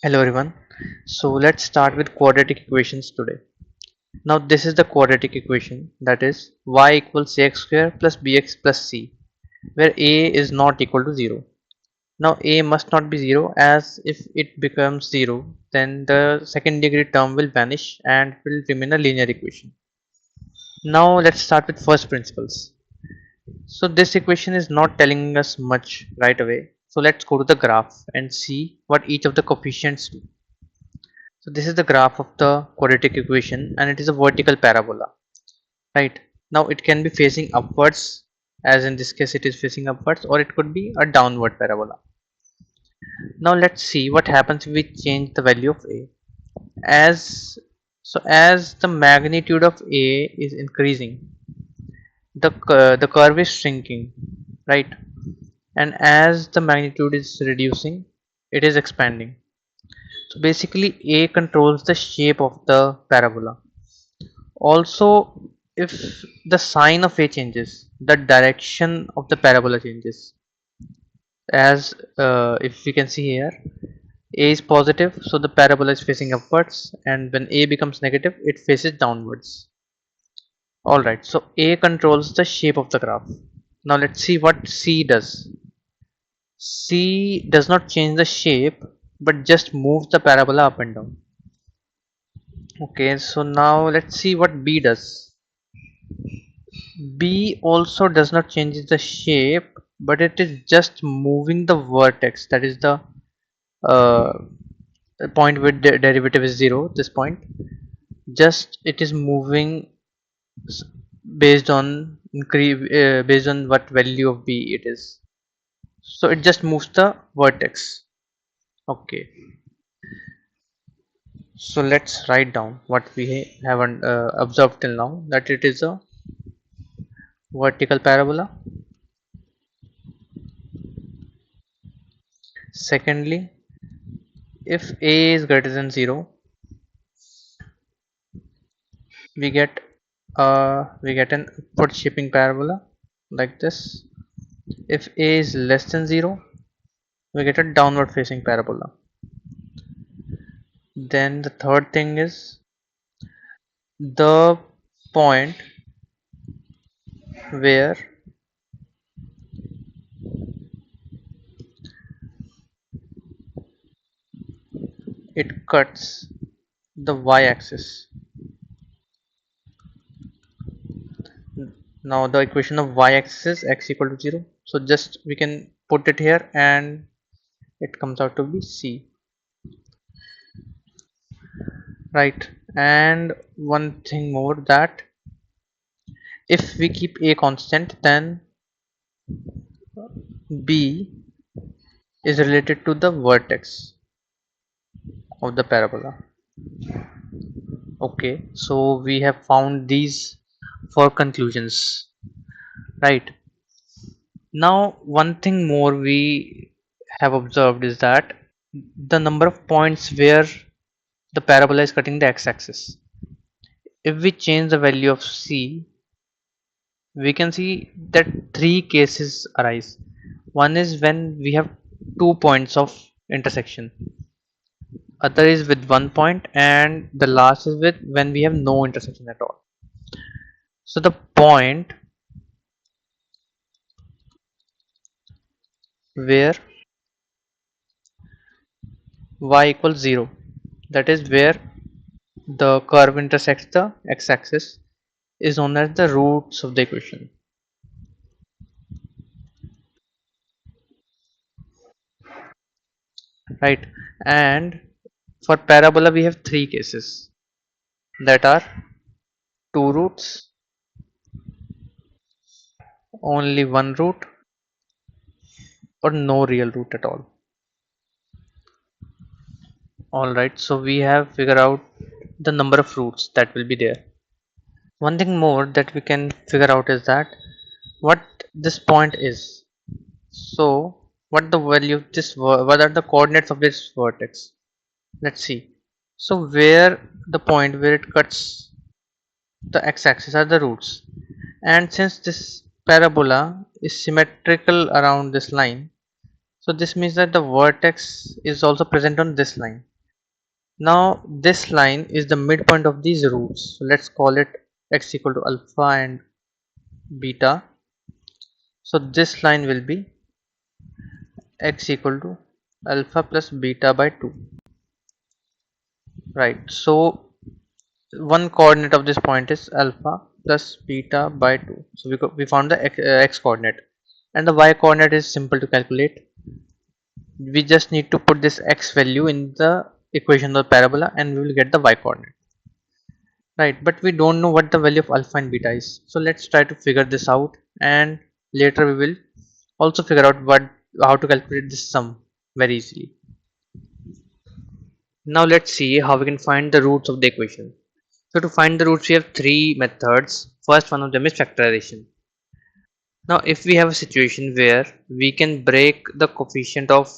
Hello everyone. So let's start with quadratic equations today. Now this is the quadratic equation, that is y equals ax square plus bx plus c, where a is not equal to 0. Now a must not be 0, as if it becomes 0 then the second degree term will vanish and will remain a linear equation. Now let's start with first principles. So this equation is not telling us much right away. So let's go to the graph and see what each of the coefficients do. So this is the graph of the quadratic equation and it is a vertical parabola, right? Now it can be facing upwards, as in this case it is facing upwards, or it could be a downward parabola. Now let's see what happens if we change the value of a. As the magnitude of a is increasing, the curve is shrinking, right? And as the magnitude is reducing, it is expanding. So basically a controls the shape of the parabola. Also, if the sign of a changes, the direction of the parabola changes. As if we can see here, a is positive, so the parabola is facing upwards, and when a becomes negative, it faces downwards. Alright, so a controls the shape of the graph. Now let's see what c does. C does not change the shape, but just moves the parabola up and down. Okay, so now let's see what b does. B also does not change the shape, but it is just moving the vertex. That is uh, the point where the derivative is 0. This point, just it is moving s- based on based on what value of B it is. So it just moves the vertex. Okay. So let's write down what we haven't observed till now. That it is a vertical parabola. Secondly, if A is greater than 0, we get an upward shaping parabola like this. If a is less than 0, we get a downward facing parabola. Then the third thing is the point where it cuts the y-axis. Now the equation of y-axis is x equal to 0, so just we can put it here and it comes out to be c, right? And one thing more, that if we keep a constant, then b is related to the vertex of the parabola. Okay, so we have found these four conclusions, right? Now one thing more we have observed is that the number of points where the parabola is cutting the x-axis. If we change the value of c, we can see that three cases arise. One is when we have 2 points of intersection, other is with 1 point, and the last is with when we have no intersection at all. So the point where y equals 0, that is where the curve intersects the x-axis, is known as the roots of the equation, right? And for parabola we have three cases, that are two roots, only one root, or no real root at all. All right, so we have figured out the number of roots that will be there. One thing more that we can figure out is that what this point is. So what the value of this, what are the coordinates of this vertex? Let's see. So where the point where it cuts the x-axis are the roots, and since this parabola is symmetrical around this line, So this means that the vertex is also present on this line. Now this line is the midpoint of these roots. So let's call it x equal to alpha and beta. So this line will be x equal to alpha plus beta by 2, right? So one coordinate of this point is alpha plus beta by 2. So we found the x coordinate, and the y coordinate is simple to calculate. We just need to put this x value in the equation of the parabola and we will get the y coordinate, right? But we don't know what the value of alpha and beta is, so let's try to figure this out, and later we will also figure out how to calculate this sum very easily. Now let's see how we can find the roots of the equation. So to find the roots we have three methods. First one of them is factorization. Now if we have a situation where we can break the coefficient of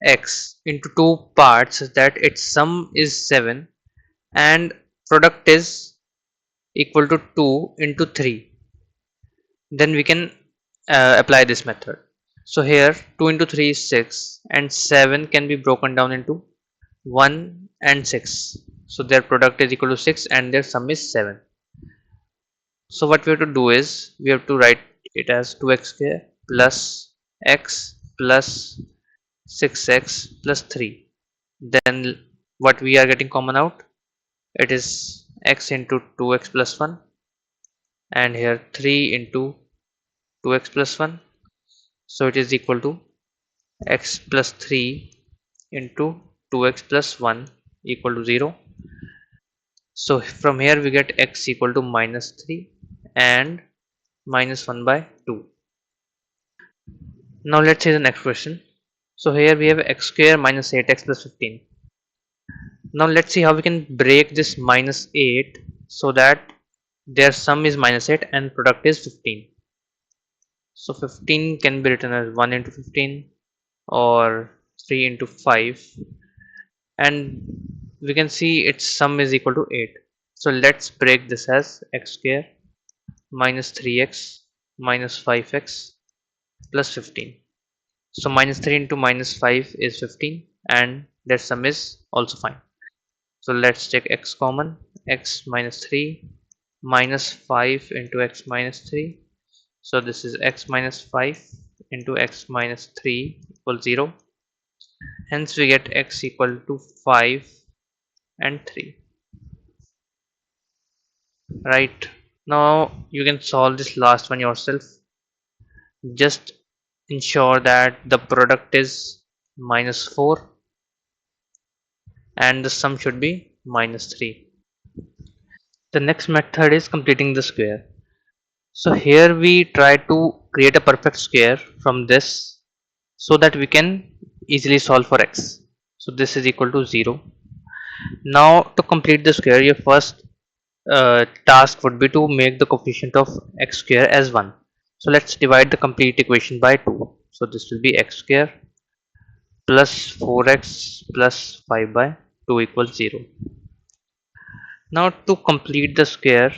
x into two parts such that its sum is 7 and product is equal to 2 into 3, then we can apply this method. So here 2 into 3 is 6 and 7 can be broken down into 1 and 6. So their product is equal to 6 and their sum is 7. So what we have to do is we have to write it as 2x square plus x plus 6x plus 3. Then what we are getting common out, it is x into 2x plus 1, and here 3 into 2x plus 1. So it is equal to x plus 3 into 2x plus 1 equal to 0. So from here we get x equal to minus 3 and minus 1 by 2. Now let's see the next question. So here we have x square minus 8x plus 15. Now let's see how we can break this minus 8 so that their sum is minus 8 and product is 15. So 15 can be written as 1 into 15 or 3 into 5, and we can see its sum is equal to 8. So let's break this as x square minus 3x minus 5x plus 15. So minus 3 into minus 5 is 15 and their sum is also fine. So let's take x common, x minus 3 minus 5 into x minus 3. So this is x minus 5 into x minus 3 equals 0. Hence we get x equal to 5 and 3. Right. Now you can solve this last one yourself. Just ensure that the product is minus 4 and the sum should be minus 3. The next method is completing the square. So here we try to create a perfect square from this so that we can easily solve for x. So this is equal to 0. Now to complete the square, your first task would be to make the coefficient of x square as 1. So let's divide the complete equation by 2. So this will be x square plus 4x plus 5 by 2 equals 0. Now to complete the square,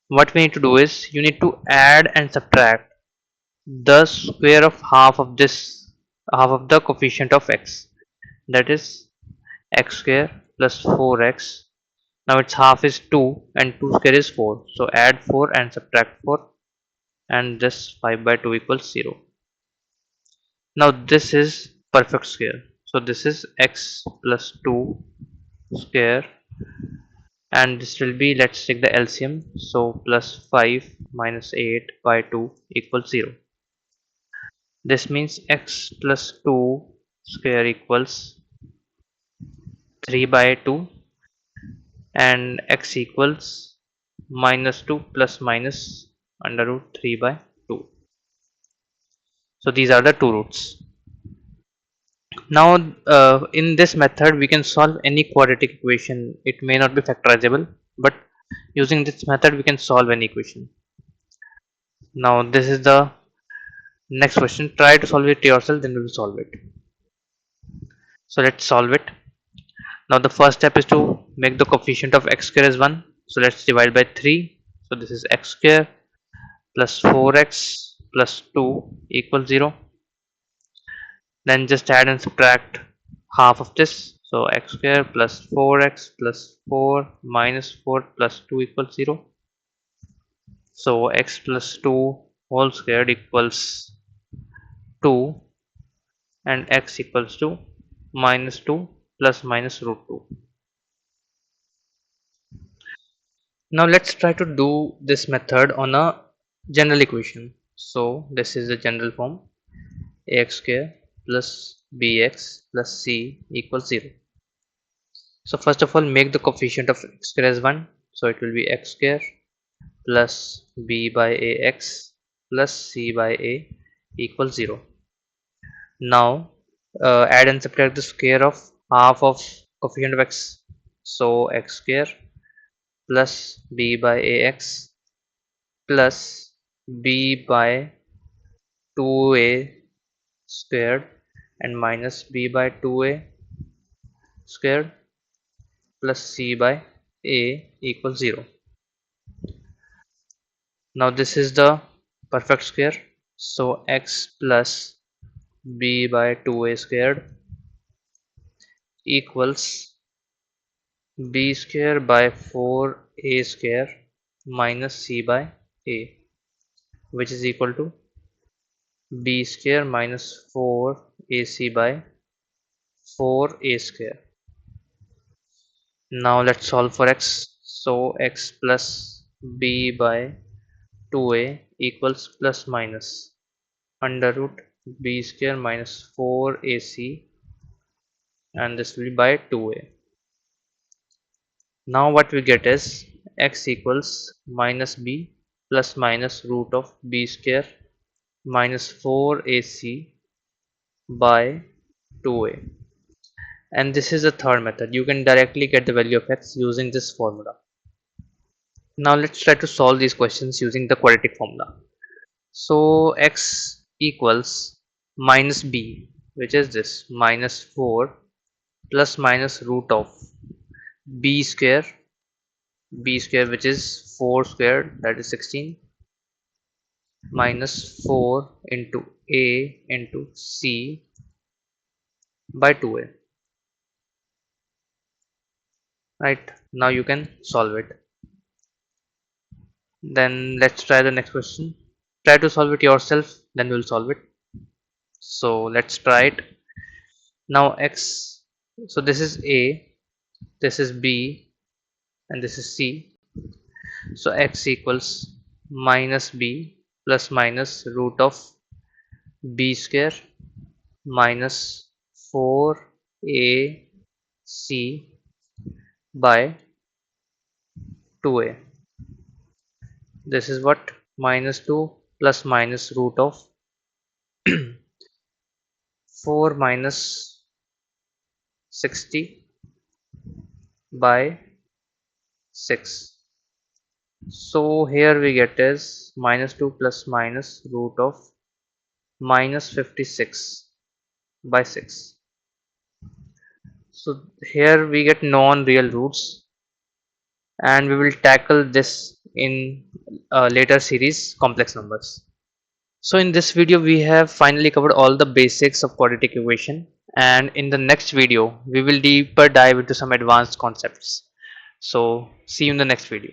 what we need to do is you need to add and subtract the square of half of the coefficient of x, that is x square plus 4x. Now its half is 2 and 2 square is 4, so add 4 and subtract 4 and this 5 by 2 equals 0. Now this is perfect square, so this is x plus 2 square, and this will be, let's take the LCM, so plus 5 minus 8 by 2 equals 0. This means x plus 2 square equals 3 by 2 and x equals minus 2 plus minus under root 3 by 2. So these are the two roots. Now in this method we can solve any quadratic equation. It may not be factorizable, but using this method we can solve any equation. Now this is the next question. Try to solve it yourself, then we will solve it. So let's solve it. Now the first step is to make the coefficient of x square as 1. So let's divide by 3. So this is x square plus 4x plus 2 equals 0. Then just add and subtract half of this. So x square plus 4x plus 4 minus 4 plus 2 equals 0. So x plus 2 whole squared equals 2, and x equals to minus 2 plus minus root 2. Now let's try to do this method on a general equation. So this is the general form: ax square plus bx plus c equals 0. So first of all, make the coefficient of x square as 1. So it will be x square plus b by ax plus c by a equals 0. Now add and subtract the square of half of coefficient of x. So x square plus b by ax plus b by 2a squared and minus b by 2a squared plus c by a equals 0. Now this is the perfect square. So x plus b by 2a squared equals b square by 4a square minus c by a, which is equal to b square minus 4ac by 4a square. Now let's solve for x. So x plus b by 2a equals plus minus under root b square minus 4ac, and this will be by 2a. Now what we get is x equals minus b plus minus root of b square minus 4ac by 2a. And this is the third method. You can directly get the value of x using this formula. Now let's try to solve these questions using the quadratic formula. So x equals minus b, which is this minus 4 plus minus root of b square, which is 4 squared, that is 16, minus 4 into a into c by 2a. Right, now you can solve it. Then let's try the next question. Try to solve it yourself, then we'll solve it. So let's try it. Now x, so this is a, this is b, and this is c. So x equals minus b plus minus root of b square minus 4ac by 2a. This is what? Minus 2 plus minus root of 4 minus 60 by 6. So here we get is minus 2 plus minus root of minus 56 by 6. So here we get non-real roots, and we will tackle this in a later series, complex numbers. So in this video we have finally covered all the basics of quadratic equation, and in the next video we will deeper dive into some advanced concepts. So see you in the next video.